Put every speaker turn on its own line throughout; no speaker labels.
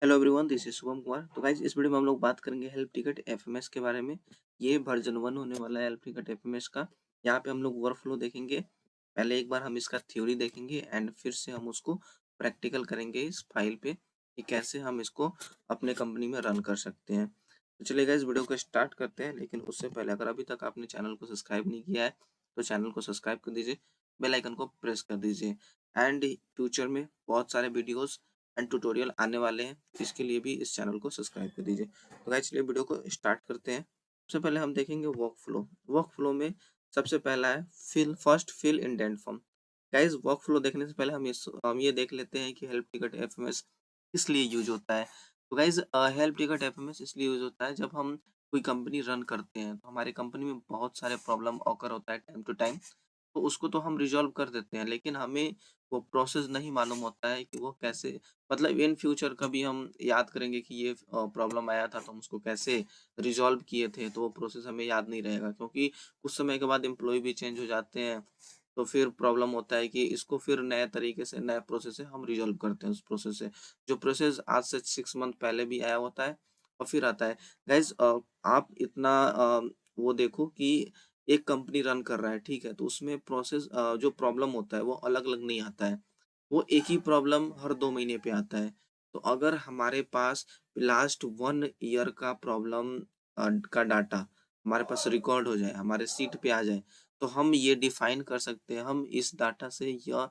Hello everyone, this is Shubham Kumar. तो guys इस video में हम लोग बात करेंगे हेल्प टिकट एफएमएस के बारे में। ये वर्जन 1 होने वाला है हेल्प टिकट एफएमएस का। यहाँ पे हम लोग वर्कफ्लो देखेंगे। पहले एक बार हम इसका थ्योरी देखेंगे एंड फिर से हम उसको प्रैक्टिकल करेंगे इस फाइल पे कि कैसे हम इसको अपने कंपनी में रन कर सकते हैं। तो चलिए गाइज वीडियो को स्टार्ट करते हैं, लेकिन उससे पहले अगर अभी तक आपने चैनल को सब्सक्राइब नहीं किया है तो चैनल को सब्सक्राइब कर दीजिए, बेल आइकन को प्रेस कर दीजिए। एंड फ्यूचर में बहुत सारे वीडियोस एंड ट्यूटोरियल आने वाले हैं, इसके लिए भी इस चैनल को सब्सक्राइब कर दीजिए। तो गाइस चलिए वीडियो को स्टार्ट करते हैं। सबसे पहले हम देखेंगे वर्क फ्लो में सबसे पहला है fill indent form. Guys workflow देखने से पहले हम ये देख लेते हैं कि हेल्प टिकट एफएमएस किस लिए यूज होता है। तो गाइस हेल्प टिकट एफएमएस इसलिए यूज होता है जब हम कोई कंपनी रन करते हैं तो हमारी कंपनी में बहुत सारे प्रॉब्लम ऑकर होता है टाइम टू टाइम। तो उसको तो हम रिज़ॉल्व कर देते हैं, लेकिन हमें वो प्रोसेस नहीं मालूम होता है कि वो कैसे, मतलब इन फ्यूचर कभी हम याद करेंगे कि ये प्रॉब्लम आया था तो हम उसको कैसे रिज़ॉल्व किए थे, तो वो प्रोसेस हमें याद नहीं रहेगा क्योंकि कुछ समय के बाद एम्प्लॉयी भी चेंज हो जाते हैं। तो फिर प्रॉब्लम होता है कि इसको फिर नए तरीके से नए प्रोसेस से हम रिज़ॉल्व करते हैं उस प्रोसेस से। जो प्रोसेस आज से 6 मंथ पहले भी आया होता है और फिर आता है। गाइज़ आप इतना वो देखो कि एक कंपनी रन कर रहा है, ठीक है? तो उसमें जो प्रॉब्लम होता है वो अलग-अलग नहीं आता है। वो एक ही प्रॉब्लम हर 2 महीने पे आता है। तो अगर हमारे पास लास्ट 1 ईयर का प्रॉब्लम का डाटा हमारे पास रिकॉर्ड हो जाए, हमारे शीट पे आ जाए, तो हम ये डिफाइन कर सकते हैं, हम इस डाटा से यह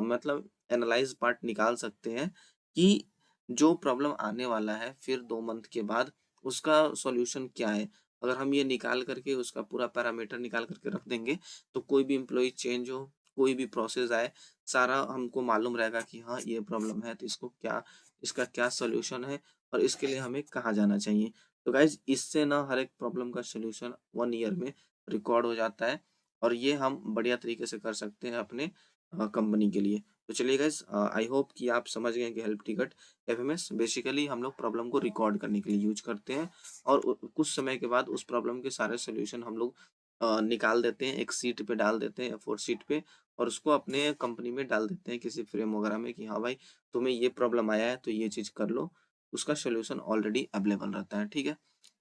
मतलब एनालाइज़ पार्ट निकाल सकते हैं कि जो प्रॉब्लम आने वाला है फिर 2 मंथ के बाद उसका सॉल्यूशन क्या है। अगर हम ये निकाल करके उसका पूरा पैरामीटर निकाल करके रख देंगे, तो कोई भी एम्प्लॉयी चेंज हो, कोई भी प्रोसेस आए, सारा हमको मालूम रहेगा कि हाँ, ये प्रॉब्लम है तो इसका क्या सॉल्यूशन है और इसके लिए हमें कहाँ जाना चाहिए। तो गाइज़ इससे ना हर एक प्रॉब्लम का सॉल्यूशन 1 ईयर में रिकॉर्ड हो जाता है और ये हम बढ़िया तरीके से कर सकते हैं अपने कंपनी के लिए। तो चलिए गाइज़ आई होप कि आप समझ गए कि हेल्प टिकट एफएमएस बेसिकली हम लोग प्रॉब्लम को रिकॉर्ड करने के लिए यूज़ करते हैं और कुछ समय के बाद उस प्रॉब्लम के सारे सॉल्यूशन हम लोग निकाल देते हैं, एक शीट पे डाल देते हैं, A4 शीट पे, और उसको अपने कंपनी में डाल देते हैं किसी फ्रेम वगैरह में कि हाँ भाई, तुम्हें ये प्रॉब्लम आया है तो ये चीज़ कर लो। उसका सॉल्यूशन ऑलरेडी अवेलेबल रहता है, ठीक है?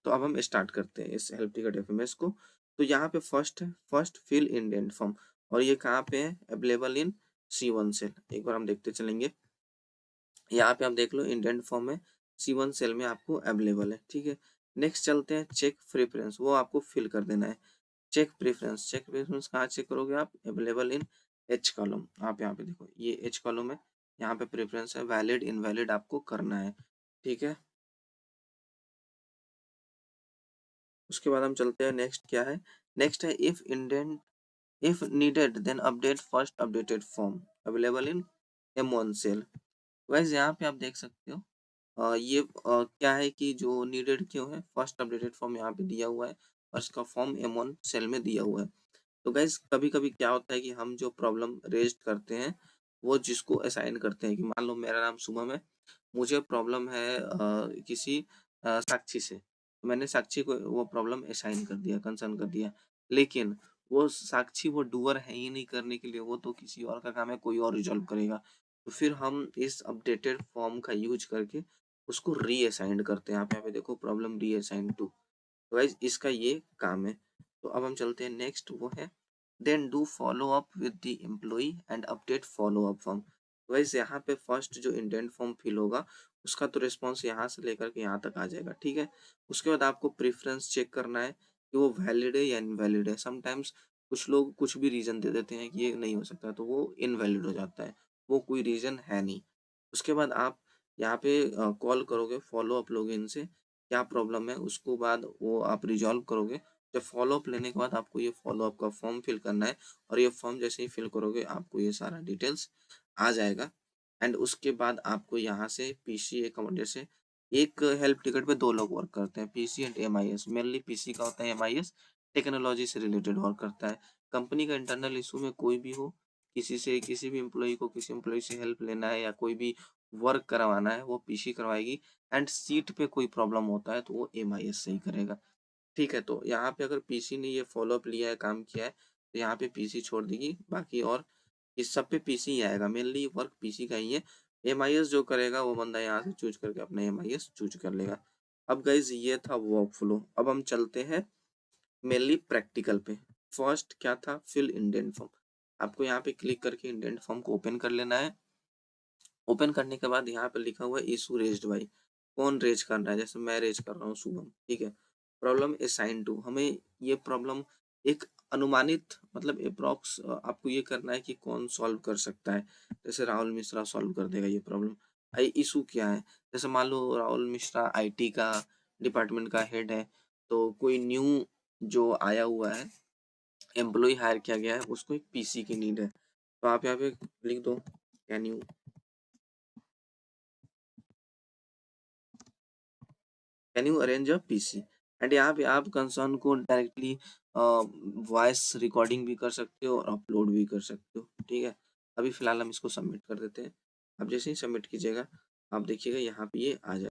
तो अब हम स्टार्ट करते हैं इस हेल्प टिकट एफएमएस को। तो यहाँ पे फर्स्ट फिल इंडेंट फॉर्म, और ये कहाँ पे है? Available in C1 cell. एक बार हम देखते चलेंगे। यहाँ पे आप देख लो इंडेंट फॉर्म में C1 सेल में आपको अवेलेबल है, ठीक है? नेक्स्ट चलते हैं चेक प्रेफरेंस, वो आपको फिल कर देना है। चेक प्रेफरेंस कहाँ चेक करोगे आप? Available in H column. आप यहाँ पे देखो, ये H कॉलम है, यहाँ पे प्रेफरेंस है, वैलिड इनवैलिड आपको करना है, ठीक है? उसके बाद हम चलते हैं, नेक्स्ट क्या है? नेक्स्ट है if needed then update first updated form available in M1 cell. Guys यहाँ पे आप देख सकते हो, क्या है कि जो नीडेड क्यों है, फर्स्ट अपडेटेड फॉर्म यहाँ पे दिया हुआ है और इसका फॉर्म M1 सेल में दिया हुआ है। तो गाइस कभी-कभी क्या होता है कि हम जो प्रॉब्लम रेज़्ड करते हैं, वो जिसको असाइन करते हैं, कि मान लो मेरा नाम शुभम है, मुझे प्रॉब्लम है किसी साक्षी से। तो मैंने साक्षी को वो प्रॉब्लम असाइन कर दिया, कंसर्न कर दिया। लेकिन वो साक्षी वो डूअर है ही नहीं करने के लिए, वो तो किसी और का काम है, कोई और रिज़ॉल्व करेगा। तो फिर हम इस अपडेटेड फॉर्म का यूज़ करके उसको रीअसाइन करते हैं। आप यहाँ पे देखो, प्रॉब्लम रीअसाइन टू। तो गाइस इसका ये काम है। तो अब हम चलते हैं, नेक्स्ट वो है then do follow up with the employee and update follow up form. तो गाइस यहाँ पे फर्स्ट जो इंडेंट फॉर्म फिल होगा, उसका तो रिस्पॉन्स यहाँ से लेकर के यहाँ तक आ जाएगा, ठीक है? उसके बाद आपको प्रेफरेंस चेक करना है कि वो वैलिड है या इनवैलिड है। समटाइम्स कुछ लोग कुछ भी रीजन दे देते हैं कि ये नहीं हो सकता, तो वो इनवैलिड हो जाता है, वो कोई रीजन है नहीं। उसके बाद आप यहाँ पे कॉल करोगे, फॉलो अप लोगे इनसे, क्या प्रॉब्लम है, उसको बाद वो आप रिजॉल्व करोगे। जब फॉलो अप लेने के बाद आपको ये फॉलो अप का फॉर्म फिल करना है, और ये फॉर्म जैसे ही फिल करोगे आपको ये सारा डिटेल्स आ जाएगा। एंड उसके बाद आपको यहाँ से पीसी जैसे एक हेल्प टिकट पे 2 लोग वर्क करते हैं, PC and MIS. Mainly PC का होता है, एमआईएस टेक्नोलॉजी से रिलेटेड वर्क करता है। कंपनी का इंटरनल इशू में कोई भी हो, किसी भी एम्प्लॉयी को किसी एम्प्लॉयी से हेल्प लेना है या कोई भी वर्क करवाना है, वो पीसी करवाएगी। एंड सीट पे कोई प्रॉब्लम होता है तो वो एमआईएस से ही करेगा। ठीक है, तो यहाँ पे अगर पीसी ने ये फॉलो अप लिया है, काम किया है, तो यहाँ पे पीसी छोड़ देगी, बाकी और इस सब पे पीसी ही आएगा। मेनली वर्क पीसी का ही है। MIS जो करेगा वो बंदा यहाँ से चूज करके अपना MIS चूज कर लेगा। अब गाइज ये था वर्क फ्लो। अब हम चलते हैं मेनली प्रैक्टिकल पे। फर्स्ट क्या था, फिल इंडेंट फॉर्म। आपको यहाँ पे क्लिक करके इंडेंट फॉर्म को ओपन कर लेना है। ओपन करने के बाद यहाँ पे लिखा हुआ है इशू रेज्ड बाई, कौन रेज कर रहा है, जैसे मैं रेज कर रहा हूँ शुभम, ठीक है। प्रॉब्लम असाइन टू, हमें ये प्रॉब्लम एक अनुमानित मतलब अप्रॉक्स आपको ये करना है कि कौन सॉल्व कर सकता है। जैसे राहुल मिश्रा सॉल्व कर देगा ये प्रॉब्लम। आई इशू क्या है, जैसे मान लो राहुल मिश्रा IT का डिपार्टमेंट का हेड है, तो कोई न्यू जो आया हुआ है एम्प्लॉय हायर किया गया है, उसको एक PC की नीड है। तो आप यहाँ पे लिख दो can you arrange a PC। And यहाँ पे आप कंसर्न को डायरेक्टली वॉइस रिकॉर्डिंग भी कर सकते हो और अपलोड भी कर सकते हो, ठीक है। अभी फिलहाल हम इसको सबमिट कर देते हैं। अब जैसे ही सबमिट कीजिएगा आप देखिएगा यहाँ पे ये आ जाए।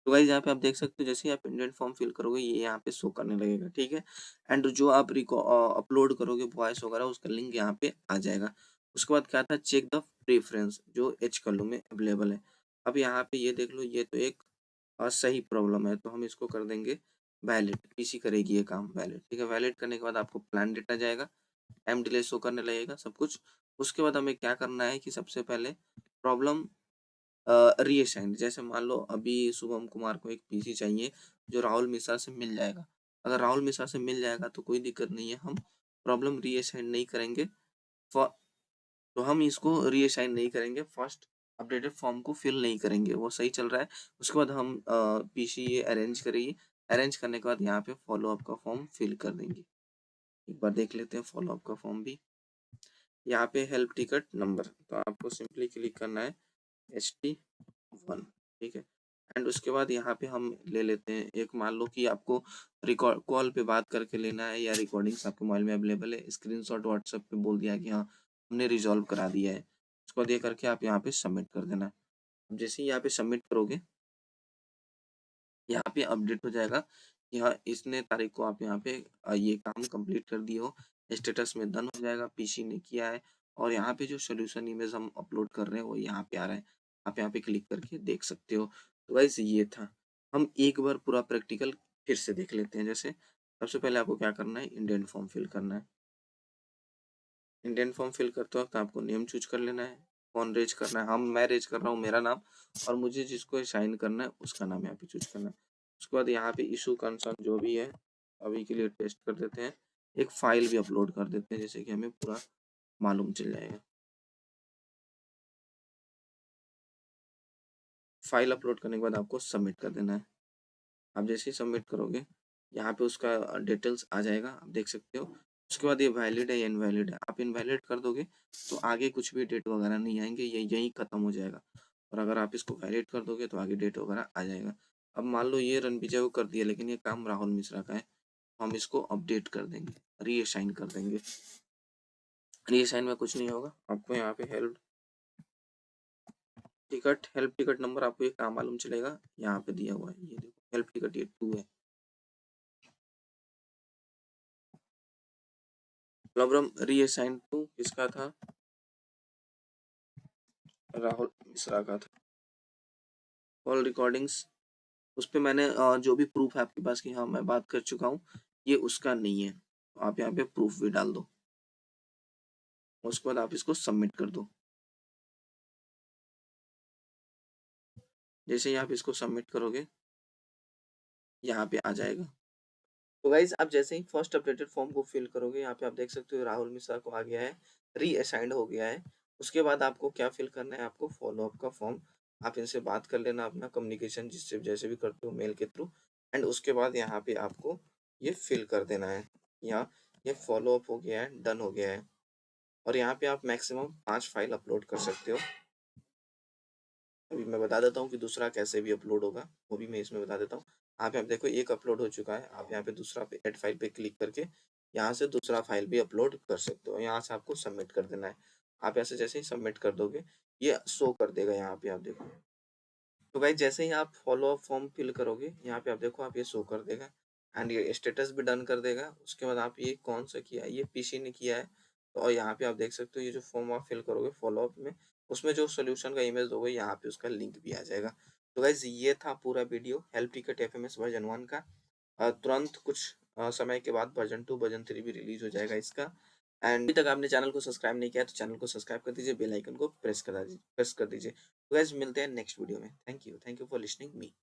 तो गाइस यहाँ पे आप देख सकते हो जैसे ही आप इंडेंट फॉर्म फिल करोगे ये यहाँ पे शो करने लगेगा, ठीक है। एंड जो आप अपलोड करोगे वॉइस वगैरह उसका लिंक यहाँ पे आ जाएगा। उसके बाद क्या था, चेक द प्रेफरेंस जो एच कॉलम में अवेलेबल है। अब यहाँ पे ये देख लो, ये तो एक सही प्रॉब्लम है, तो हम इसको कर देंगे वैलिड। PC करेगी ये काम वैलिड, ठीक है। वैलिड करने के बाद आपको प्लान डेटा जाएगा, टाइम डिले शो करने लगेगा सब कुछ। उसके बाद हमें क्या करना है कि सबसे पहले प्रॉब्लम रीअसाइन, जैसे मान लो अभी शुभम कुमार को एक PC चाहिए जो राहुल मिश्रा से मिल जाएगा। अगर राहुल मिश्रा से मिल जाएगा तो कोई दिक्कत नहीं है, हम प्रॉब्लम रीअसाइन नहीं करेंगे। तो हम इसको रीअसाइन नहीं करेंगे, फर्स्ट अपडेटेड फॉर्म को फिल नहीं करेंगे, वो सही चल रहा है। उसके बाद हम PC ये अरेंज करेंगे। अरेंज करने के बाद यहाँ पे फॉलो अप का फॉर्म फिल कर देंगे। एक बार देख लेते हैं फॉलो अप का फॉर्म भी। यहाँ पे हेल्प टिकट नंबर, तो आपको सिंपली क्लिक करना है HT1, ठीक है। एंड उसके बाद यहाँ पे हम ले लेते हैं एक, मान लो कि आपको रिकॉर्ड कॉल पे बात करके लेना है या रिकॉर्डिंग्स आपके मोबाइल में अवेलेबल है, स्क्रीनशॉट व्हाट्सएप पे बोल दिया कि हाँ हमने रिजॉल्व करा दिया है। उसको दे करके आप यहाँ पे सबमिट कर देना। अब जैसे ही यहाँ पे सबमिट करोगे यहाँ पे अपडेट हो जाएगा कि हाँ इसने तारीख को आप यहाँ पे ये काम कंप्लीट कर दिए हो, स्टेटस में डन हो जाएगा, PC ने किया है। और यहाँ पे जो सोल्यूशन इमेज हम अपलोड कर रहे हैं वो यहाँ पे आ रहा है, आप यहाँ पे क्लिक करके देख सकते हो। तो गाइस ये था, हम एक बार पूरा प्रैक्टिकल फिर से देख लेते हैं। जैसे सबसे पहले आपको क्या करना है, इंडेंट फॉर्म फिल करना है। इंडेंट फॉर्म फिल करते वक्त आपको नेम चूज कर लेना है, कौन रेज करना है। हम मैं रेज कर रहा हूँ मेरा नाम, और मुझे जिसको साइन करना है उसका नाम यहाँ पे चूज करना है। उसके बाद यहाँ पे इशू कंसर्न जो भी है अभी के लिए टेस्ट कर देते हैं, एक फाइल भी अपलोड कर देते हैं जैसे कि हमें पूरा मालूम चल जाएगा। फाइल अपलोड करने के बाद आपको सबमिट कर देना है। आप जैसे ही सबमिट करोगे यहाँ पे उसका डिटेल्स आ जाएगा, आप देख सकते हो। उसके बाद ये वैलिड है या इनवैलिड है, आप इनवैलिड कर दोगे तो आगे कुछ भी डेट वगैरह नहीं आएंगे, ये यहीं खत्म हो जाएगा। और अगर आप इसको वैलिड कर दोगे तो आगे डेट वगैरह आ जाएगा। अब मान लो ये रणविजय को कर दिया लेकिन ये काम राहुल मिश्रा का है, तो हम इसको अपडेट कर देंगे, रीअसाइन कर देंगे। रीअसाइन में कुछ नहीं होगा, आपको यहाँ पे हेल्प टिकट नंबर आपको ये काम मालूम चलेगा, यहाँ पे दिया हुआ है, ये देखो हेल्प टिकट ये 2 है। प्रॉब्लम रीअसाइन टू किसका था, राहुल मिश्रा का था। कॉल रिकॉर्डिंग्स उस पे मैंने जो भी प्रूफ है आपके पास कि हाँ मैं बात कर चुका हूँ, ये उसका नहीं है, तो आप यहाँ पे प्रूफ भी डाल दो। उसके बाद आप इसको सबमिट कर दो। जैसे ही आप इसको सबमिट करोगे यहाँ पे आ जाएगा। तो गाइज आप जैसे ही फर्स्ट अपडेटेड फॉर्म को फिल करोगे यहाँ पे आप देख सकते हो राहुल मिश्रा को आ गया है, रीअसाइंड हो गया है। उसके बाद आपको क्या फिल करना है, आपको फॉलो अप का फॉर्म, आप इनसे बात कर लेना अपना कम्युनिकेशन जिससे जैसे भी करते हो मेल के थ्रू। एंड उसके बाद यहाँ पे आपको ये फिल कर देना है, यहाँ ये फॉलो अप हो गया है, डन हो गया है। और यहाँ पे आप मैक्सिमम 5 फाइल अपलोड कर सकते हो। अभी मैं बता देता हूँ कि दूसरा कैसे भी अपलोड होगा, वो भी मैं इसमें बता देता हूँ। आप यहाँ देखो एक अपलोड हो चुका है, आप यहाँ पे दूसरा पे ऐड फाइल पे क्लिक करके यहाँ से दूसरा फाइल भी अपलोड कर सकते हो। यहाँ से आपको सबमिट कर देना है। आप ऐसे जैसे ही सबमिट कर दोगे ये शो कर देगा यहाँ पे, आप देखो। तो भाई जैसे ही आप फॉलो अप फॉर्म फिल करोगे यहाँ पे आप देखो आप ये शो कर देगा एंड ये स्टेटस भी डन कर देगा। उसके बाद आप ये कौन सा किया है, ये PC ने किया है। तो और यहाँ पे आप देख सकते हो ये जो फॉर्म आप फिल करोगे फॉलो अप में, उसमें जो सोल्यूशन का इमेज होगा यहाँ पे उसका लिंक भी आ जाएगा। तो गाइज ये था पूरा video help ticket FMS version 1 का। तुरंत कुछ समय के बाद वर्जन 2 वर्जन 3 भी रिलीज हो जाएगा इसका। एंड अभी तक आपने चैनल को सब्सक्राइब नहीं किया तो चैनल को सब्सक्राइब कर दीजिए, बेल आइकन को प्रेस कर दीजिए। तो गाइज मिलते हैं नेक्स्ट वीडियो में। Thank you for listening me.